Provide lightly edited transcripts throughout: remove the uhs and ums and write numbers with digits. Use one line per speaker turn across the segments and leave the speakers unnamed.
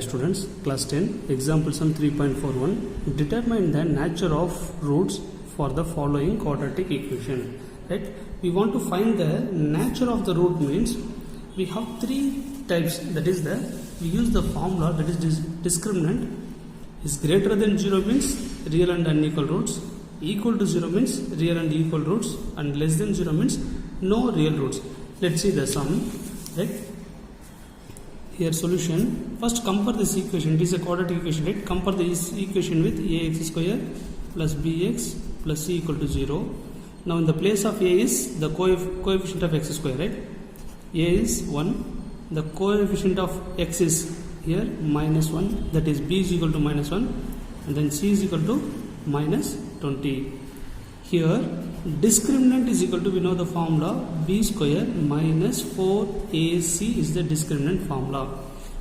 students, class 10, example sum 3.41. Determine the nature of roots for the following quadratic equation. Right? We want to find the nature of the root means we have three types. That is we use the formula that is discriminant is greater than 0 means real and unequal roots, equal to 0 means real and equal roots, and less than 0 means no real roots. Let's see the sum. Right? Here solution. First compare this equation. It is a quadratic equation, right? Compare this equation with ax square plus bx plus c equal to 0. Now in the place of a is the coefficient of x square, right? A is 1. The coefficient of x is here minus 1. That is b is equal to minus 1. And then c is equal to minus 20. Here discriminant is equal to, we know the formula, b square minus 4ac is the discriminant formula.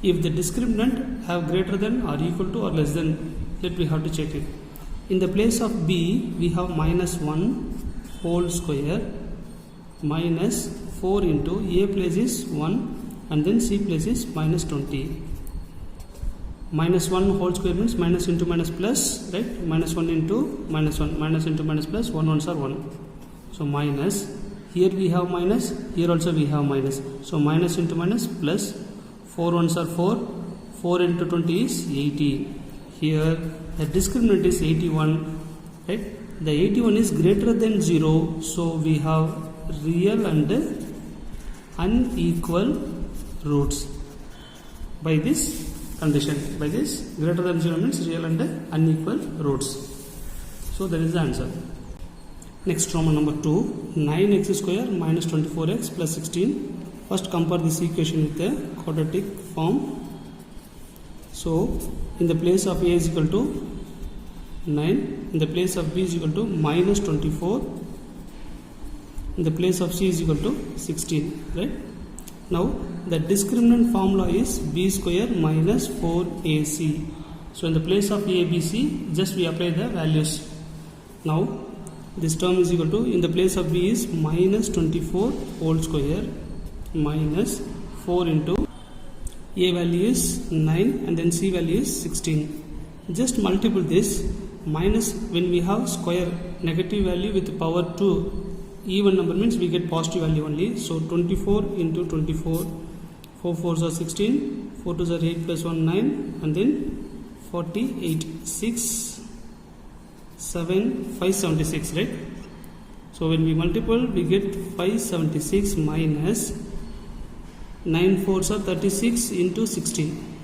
If the discriminant have greater than or equal to or less than, that we have to check it. In the place of b we have minus 1 whole square minus 4 into a place is 1 and then c place is minus 20. Minus 1 whole square means minus into minus plus, right? Minus 1 into minus 1, minus into minus plus, 1 ones are 1. So minus, here we have minus, here also we have minus. So minus into minus plus, 4 ones are 4, 4 into 20 is 80. Here the discriminant is 81, right? The 81 is greater than 0, so we have real and unequal roots. By this condition, by this greater than 0 means real and unequal roots. So that is the answer. Next, Roman number 2, 9x square minus 24x plus 16. First compare this equation with the quadratic form. So in the place of a is equal to 9, in the place of b is equal to minus 24, in the place of c is equal to 16, right? Now the discriminant formula is b square minus 4ac. So in the place of a, b, c, just we apply the values. Now this term is equal to, in the place of b is minus 24 whole square minus 4 into a value is 9 and then c value is 16. Just multiple this minus, when we have square negative value with power 2, even number means we get positive value only. So 24 into 24, 4 4s are 16, 4 2s are 8 plus 1 9 and then 48, 6, 7, 576, right? So when we multiple we get 576 minus 9 4s are 36 into 16,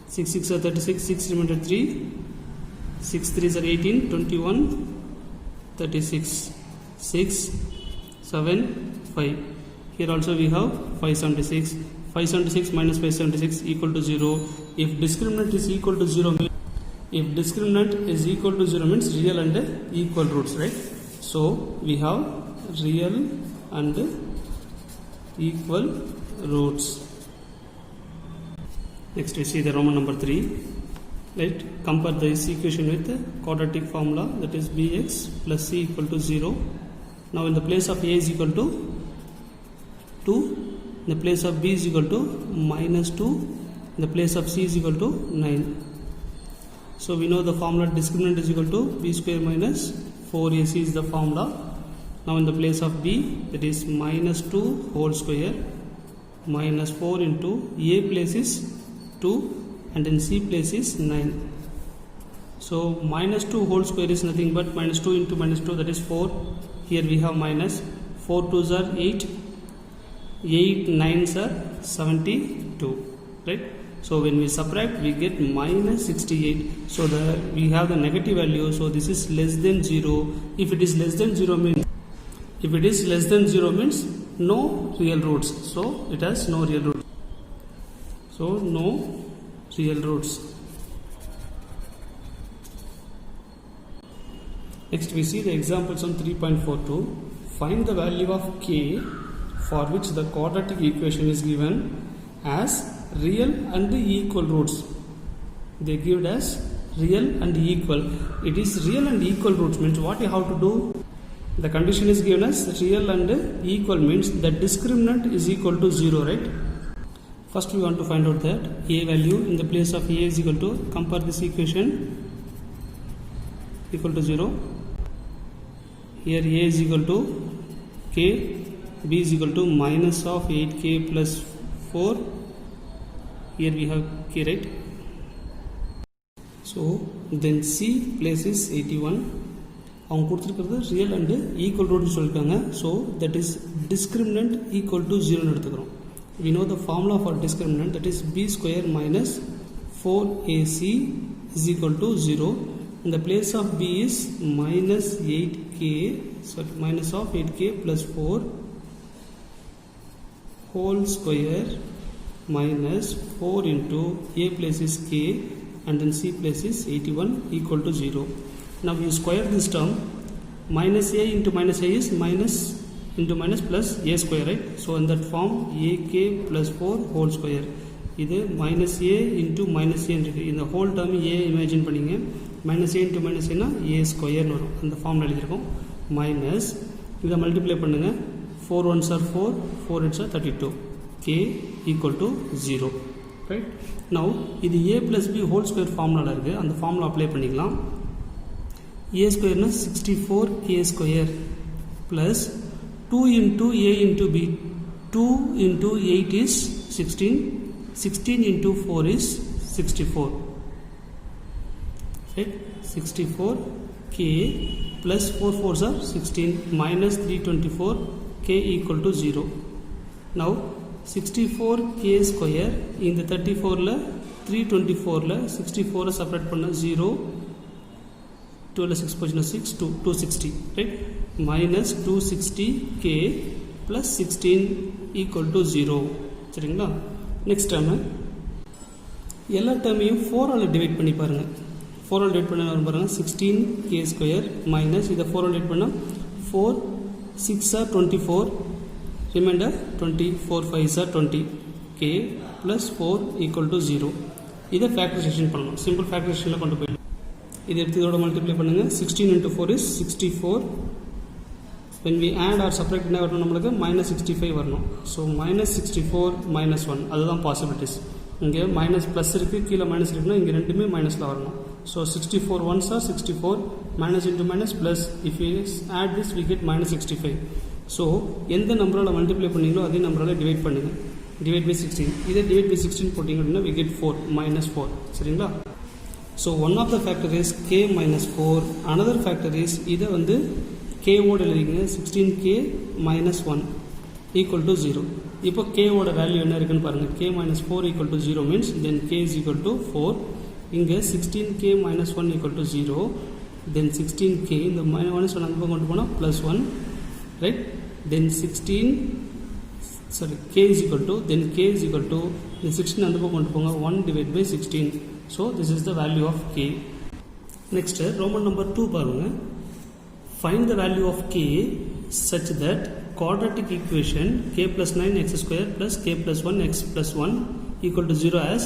6 6 are 36, 6 remainder 3, 6 3s are 18, 21, 36. 6, 7, 5. Here also we have 576. 576 minus 576 equal to 0. If discriminant is equal to 0, if discriminant is equal to 0 means real and equal roots, right? So we have real and equal roots. Next we see the Roman number 3. Right? Compare this equation with the quadratic formula, that is bx plus c equal to 0. Now in the place of a is equal to 2, in the place of b is equal to minus 2, in the place of c is equal to 9. So we know the formula discriminant is equal to b square minus 4ac is the formula. Now in the place of b, that is minus 2 whole square minus 4 into a place is 2 and then c place is 9. So minus 2 whole square is nothing but minus 2 into minus 2, that is 4. Here we have minus 4 2s are 8, 8 9s are 72, right? So when we subtract we get minus 68. So we have the negative value, so this is less than 0. If it is less than 0 means, if it is less than 0 means no real roots. So it has no real roots. So no real roots. Next we see the example sum 3.42. Find the value of k for which the quadratic equation is given as real and equal roots. They give it as real and equal. It is real and equal roots means what you have to do? The condition is given as real and equal means the discriminant is equal to 0, right? First we want to find out that a value in the place of a is equal to, compare this equation, equal to 0. Here a is equal to k, b is equal to minus of 8k plus 4. Here we have k, right? So then c place is 81. அவங்க கொடுத்துருக்கிறது real and equal ரூட்னு சொல்லியிருக்காங்க. So that is discriminant equal to 0ன்னு எடுத்துக்கிறோம். We know the formula for discriminant, that is b square minus 4ac is equal to 0. In the place of b is minus 8k, so minus of 8k plus 4 whole square minus 4 into a place is k and then c place is 81 equal to 0. Now you square this term. Minus a into minus a is minus into minus plus a square, right? So in that form ak plus 4 whole square. இது minus a into minus a இருக்கு. இந்த whole term a imagine பண்ணிங்க. minus a into minus a னா a square வரும். அந்த ஃபார்ம்ல எழுதிருக்கோம். minus இதை multiply பண்ணுங்க. 4 ones are 4, 4 8s are 32. k equal to 0. Right? Now இது a plus b whole square ஃபார்முலால இருக்கு. அந்த ஃபார்முலா அப்ளை பண்ணிக்கலாம். a square னா 64k square plus 2 into a into b. 2 into 8 is 16. 16 into 4 is 64. Right? 64k plus 4 4s are 16 minus 324 k equal to 0. Now 64k square in the 34 la 324 la 64 separate பண்ண 0. 12 6 position 6 260, right? Minus 260k plus 16 equal to 0. சரிங்களா? Next term எல்லா டேர்மையும் 4 all divide பண்ணி பாருங்க. 4 all divide பண்ண வரும் பாருங்க. 16k square minus இதை 4 all divide பண்ணால் 4 6 are 24, reminder 20, 4 5 are 20, k plus 4 equal to 0. இதை ஃபேக்டரைசேஷன் பண்ணணும். சிம்பிள் ஃபேக்டரைசேஷனில் கொண்டு போயிடலாம். இது எடுத்து இதோட மல்டிப்ளை பண்ணுங்க. 16 into 4 is 64. when we add or subtract என்ன வரணும் நம்மளுக்கு minus 65 வரணும். ஸோ minus 64 minus 1 அதுதான் பாசிபிலிட்டிஸ். இங்கே மைனஸ் ப்ளஸ் இருக்குது, கீழே மைனஸ் இருக்குன்னா இங்கே ரெண்டுமே மைனஸில் வரணும். So 64 ones are 64, minus into minus plus, if we add this we get minus 65. So எந்த நம்பரால் மல்டிப்ளை பண்ணீங்களோ அதே நம்பரால் டிவைட் பண்ணுங்க. Divide by 16. இதே டிவைட் பை 16 போட்டிங்க அப்படின்னா we get 4 minus 4. சரிங்களா? So one of the factor is k minus 4. Another factor is இதை வந்து k ஓட எழுதிங்க. 16k minus 1 equal to 0. இப்போ k ஓட வேல்யூ என்ன இருக்குன்னு பாருங்க. k minus 4 equal to 0 means then k is equal to 4. இங்கே 16k minus 1 equal to 0. then 16k இந்த minus 1 அந்த பக்கம் கொண்டு போனால் plus 1, right? then 16 sorry k is equal to, then k is equal to இந்த 16 அந்த பக்கம் கொண்டு போங்க 1 divided by 16. So this is the value of k. Next Roman number 2 பாருங்க. Find the value of k such that quadratic equation k plus 9 x square plus k plus 1 x plus 1 equal to 0 has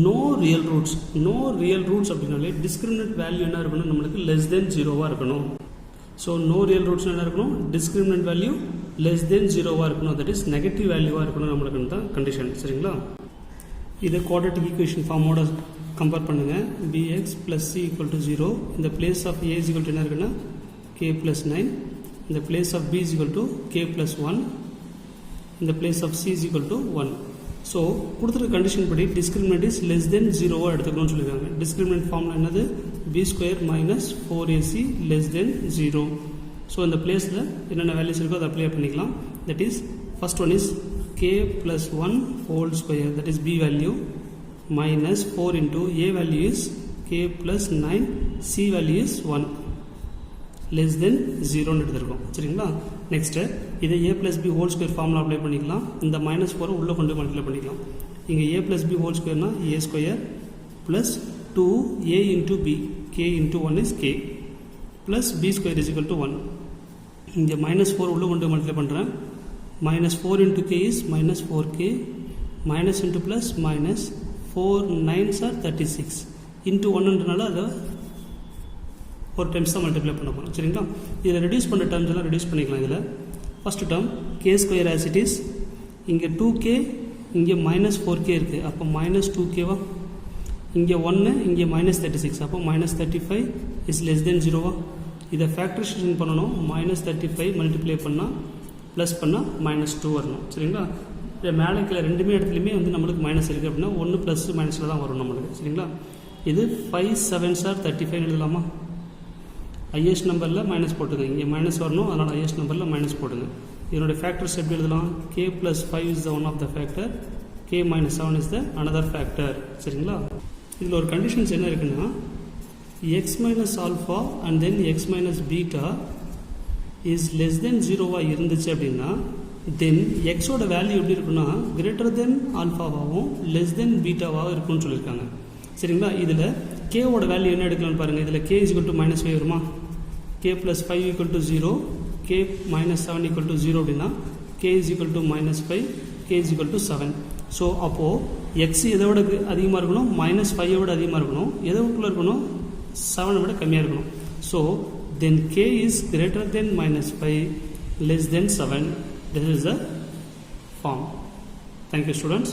no real roots. No real roots அப்படினாலே discriminant value என்ன இருக்கணும் நம்மளுக்கு less than 0வா இருக்கணும். So no real roots என்ன இருக்கணும், discriminant value less than 0வா இருக்கணும். that is negative valueவா இருக்கணும் நம்மளுக்கு தான் கண்டிஷன். சரிங்களா? இதை quadratic equation ஃபார்மோட கம்பேர் பண்ணுங்க. bx plus c equal to 0. in the place of a is equal to என்ன இருக்குன்னா k plus 9. in the place of b is equal to k plus 1. in the place of c is equal to 1. So கொடுத்துருக்க condition படி discriminant is less than 0வா எடுத்துக்கணும்னு சொல்லியிருக்காங்க. Discriminant ஃபார்ம்ல என்னது, b square minus 4ac less than 0. So இந்த பிளேஸில் என்னென்ன values இருக்கோ அதை அப்ளை பண்ணிக்கலாம். That is first one is k plus 1 whole square, that is b value, minus 4 into a value is k plus 9, c value is 1, less than 0 ன்னு எடுத்துருக்கோம். சரிங்களா? Next இதை a plus b whole square formula apply பண்ணிக்கலாம். இந்த minus 4 உள்ளே கொண்டு multiply பண்ணிக்கலாம். இங்கே a plus b whole squareனா a square plus 2a into b, k into 1 is k, plus b square is equal to 1. இங்கே மைனஸ் 4 உள்ளே கொண்டு மல்டிப்ளை பண்ணுறேன். minus 4 into k is minus 4k, minus into plus minus 4 9s are 36 into 1ன்றனால அதை ஒரு times தான் multiply பண்ண போகிறோம். சரிங்களா? இதில் ரெடியூஸ் பண்ணுற டேர்ம்ஸ் எல்லாம் ரெடியூஸ் பண்ணிக்கலாம். இதில் first term K square as it is, இங்கே 2k இங்கே -4k இருக்குது, அப்போ -2kவா? இங்கே 1, இங்கே -36, அப்போ -35 இஸ் லெஸ் தென் 0வா? இதை ஃபேக்டரைசேஷன் பண்ணணும். -35 மல்டிப்ளை பண்ணால் ப்ளஸ் பண்ணால் -2 வரணும். சரிங்களா? மேலே கீழே ரெண்டுமே இடத்துலையுமே வந்து நம்மளுக்கு மைனஸ் இருக்குது அப்படின்னா 1 ப்ளஸ் மைனஸில் தான் வரும் நம்மளுக்கு. சரிங்களா? இது 5 7s are 35 எழுதலாமா? ஹையஸ்ட் நம்பரில் மைனஸ் போட்டுங்க. இங்கே மைனஸ் வரணும், அதனால் ஹையஸ்ட் நம்பரில் மைனஸ் போட்டுங்க. இதனுடைய ஃபேக்டர்ஸ் எப்படி எழுதலாம்? k + 5 is the one of the factor, k - 7 is the another factor. சரிங்களா? இதில் ஒரு கண்டிஷன்ஸ் என்ன இருக்குன்னா, x - alpha and then x - beta is less than 0வா இருந்துச்சு அப்படின்னா தென் எக்ஸோட வேல்யூ எப்படி இருக்குன்னா கிரேட்டர் தென் ஆல்ஃபாவாகவும் லெஸ் தென் பீட்டாவாகவும் இருக்கும்னு சொல்லியிருக்காங்க. சரிங்களா? இதில் கேவோட வேல்யூ என்ன எடுக்கலாம்னு பாருங்கள். இதில் k = -5 வருமா? k + 5 = 0, k - 7 = 0 அப்படின்னா k = -5, k = 7. ஸோ அப்போது எக்ஸ் எதை விட அதிகமாக இருக்கணும்? -5 விட அதிகமாக இருக்கணும். எதற்குள்ளே இருக்கணும்? 7 விட கம்மியாக இருக்கணும். So then k is greater than -5, less than 7. This is the form. Thank you, students.